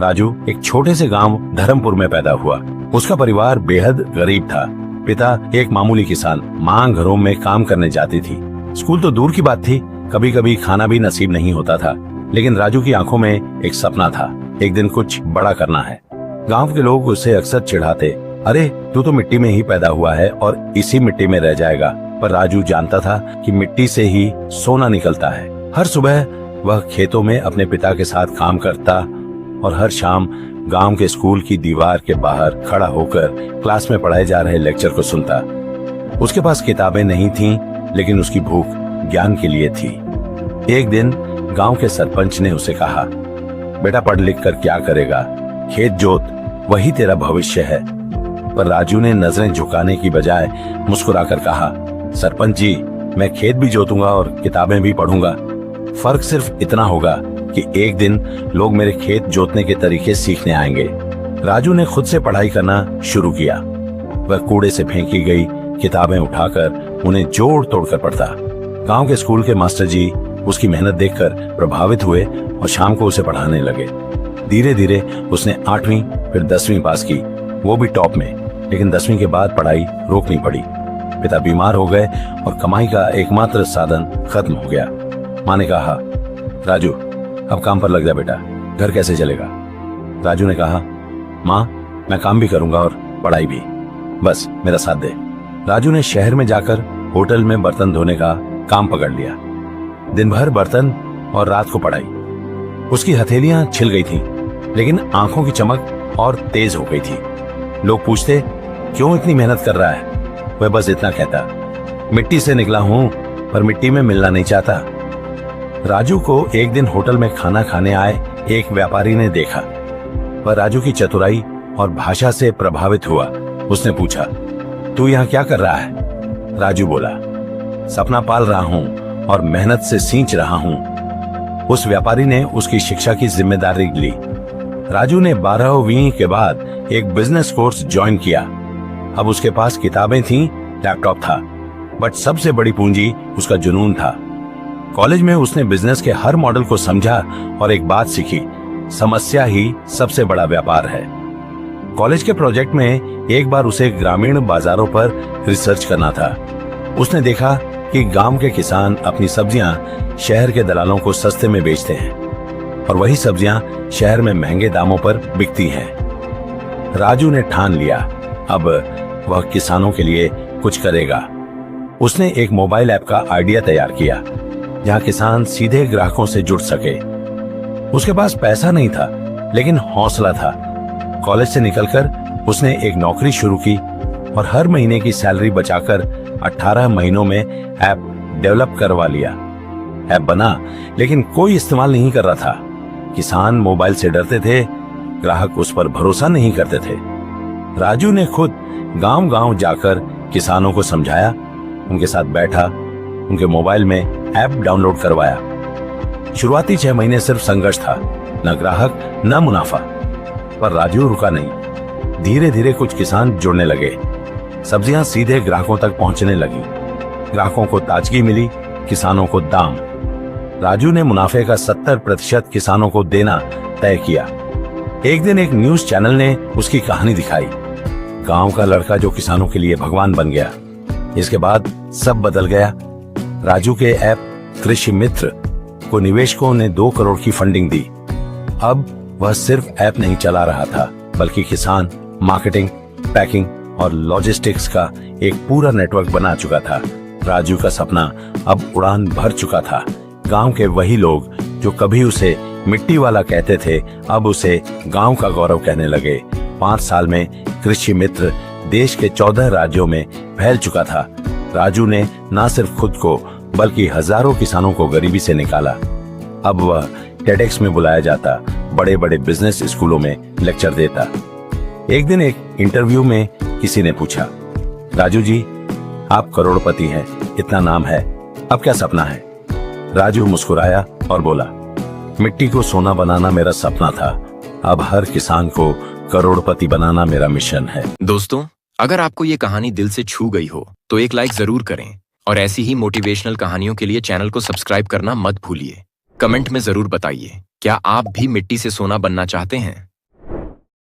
राजू एक छोटे से गांव धर्मपुर में पैदा हुआ। उसका परिवार बेहद गरीब था। पिता एक मामूली किसान, माँ घरों में काम करने जाती थी। स्कूल तो दूर की बात थी, कभी कभी खाना भी नसीब नहीं होता था। लेकिन राजू की आंखों में एक सपना था, एक दिन कुछ बड़ा करना है। गांव के लोग उसे अक्सर चिढ़ाते, अरे तू तो मिट्टी में ही पैदा हुआ है और इसी मिट्टी में रह जाएगा। पर राजू जानता था कि मिट्टी से ही सोना निकलता है। हर सुबह वह खेतों में अपने पिता के साथ काम करता और हर शाम गांव के स्कूल की दीवार के बाहर खड़ा होकर क्लास में पढ़ाए जा रहे लेक्चर को सुनता। उसके पास किताबें नहीं थीं, लेकिन उसकी भूख ज्ञान के लिए थी। एक दिन गांव के सरपंच ने उसे कहा, बेटा पढ़ लिख कर क्या करेगा, खेत जोत, वही तेरा भविष्य है। पर राजू ने नजरें झुकाने की बजाय मुस्कुराकर कहा, सरपंच जी, मैं खेत भी जोतूंगा और किताबें भी पढ़ूंगा। फर्क सिर्फ इतना होगा कि एक दिन लोग मेरे खेत जोतने के तरीके सीखने आएंगे। राजू ने खुद से पढ़ाई करना शुरू किया। वह कूड़े से फेंकी गई किताबें उठाकर उन्हें जोड़ तोड़कर पढ़ता। गांव के स्कूल के मास्टर जी उसकी मेहनत देखकर प्रभावित हुए और शाम को उसे पढ़ाने लगे। धीरे धीरे उसने 8वीं फिर 10वीं पास की, वो भी टॉप में। लेकिन 10वीं के बाद पढ़ाई रोकनी पड़ी। पिता बीमार हो गए और कमाई का एकमात्र साधन खत्म हो गया। माँ ने कहा, राजू अब काम पर लग जा बेटा, घर कैसे चलेगा। राजू ने कहा, माँ मैं काम भी करूंगा और पढ़ाई भी, बस मेरा साथ दे। राजू ने शहर में जाकर होटल में बर्तन धोने का काम पकड़ लिया। दिन भर बर्तन और रात को पढ़ाई। उसकी हथेलियां छिल गई थीं, लेकिन आंखों की चमक और तेज हो गई थी। लोग पूछते, क्यों इतनी मेहनत कर रहा है। वह बस इतना कहता, मिट्टी से निकला हूं पर मिट्टी में मिलना नहीं चाहता। राजू को एक दिन होटल में खाना खाने आए एक व्यापारी ने देखा। वह राजू की चतुराई और भाषा से प्रभावित हुआ। उसने पूछा, तू यहाँ क्या कर रहा है। राजू बोला, सपना पाल रहा हूँ और मेहनत से सींच रहा हूँ। उस व्यापारी ने उसकी शिक्षा की जिम्मेदारी ली। राजू ने 12वीं के बाद एक बिजनेस कोर्स ज्वाइन किया। अब उसके पास किताबें थीं, लैपटॉप था, बट सबसे बड़ी पूंजी उसका जुनून था। कॉलेज में उसने बिजनेस के हर मॉडल को समझा और एक बात सीखी, समस्या ही सबसे बड़ा व्यापार है। कॉलेज के प्रोजेक्ट में एक बार उसे ग्रामीण बाजारों पर रिसर्च करना था। उसने देखा कि गांव के किसान अपनी सब्जियां शहर के दलालों को सस्ते में बेचते हैं और वही सब्जियां शहर में महंगे दामों पर बिकती हैं। राजू ने ठान लिया, अब वह किसानों के लिए कुछ करेगा। उसने एक मोबाइल ऐप का आइडिया तैयार किया, जहां किसान सीधे ग्राहकों से जुड़ सके। उसके पास पैसा नहीं था, लेकिन हौसला था। कॉलेज से निकलकर उसने एक नौकरी शुरू की और हर महीने की सैलरी बचाकर 18 महीनों में ऐप डेवलप करवा लिया। ऐप बना, लेकिन कोई इस्तेमाल नहीं कर रहा था। किसान मोबाइल से डरते थे, ग्राहक उस पर भरोसा नहीं करते थे। राजू ने खुद गांव-गांव जाकर किसानों को समझाया, उनके साथ बैठा, उनके मोबाइल में ऐप डाउनलोड करवाया। शुरुआती 6 महीने सिर्फ संघर्ष था, न ग्राहक न मुनाफा। पर राजू रुका नहीं। धीरे धीरे कुछ किसान जुड़ने लगे, सब्जियां सीधे ग्राहकों तक पहुंचने लगी। ग्राहकों को ताजगी मिली, किसानों को दाम। राजू ने मुनाफे का 70% किसानों को देना तय किया। एक दिन एक न्यूज चैनल ने उसकी कहानी दिखाई, गांव का लड़का जो किसानों के लिए भगवान बन गया। इसके बाद सब बदल गया। राजू के ऐप कृषि मित्र को निवेशकों ने 2 करोड़ की फंडिंग दी। अब वह सिर्फ ऐप नहीं चला रहा था, बल्कि किसान, मार्केटिंग, पैकिंग और लॉजिस्टिक्स का एक पूरा नेटवर्क बना चुका था। राजू का सपना अब उड़ान भर चुका था। गांव के वही लोग जो कभी उसे मिट्टी वाला कहते थे, अब उसे गांव का गौरव कहने लगे। 5 साल में कृषि मित्र देश के 14 राज्यों में फैल चुका था। राजू ने न सिर्फ खुद को बल्कि हजारों किसानों को गरीबी से निकाला। अब वह टेडेक्स में बुलाया जाता, बड़े बड़े बिजनेस स्कूलों में लेक्चर देता। एक दिन एक इंटरव्यू में किसी ने पूछा, राजू जी आप करोड़पति हैं, इतना नाम है, अब क्या सपना है। राजू मुस्कुराया और बोला, मिट्टी को सोना बनाना मेरा सपना था, अब हर किसान को करोड़पति बनाना मेरा मिशन है। दोस्तों, अगर आपको ये कहानी दिल से छू गई हो तो एक लाइक जरूर करें और ऐसी ही मोटिवेशनल कहानियों के लिए चैनल को सब्सक्राइब करना मत भूलिए। कमेंट में जरूर बताइए, क्या आप भी मिट्टी से सोना बनना चाहते हैं।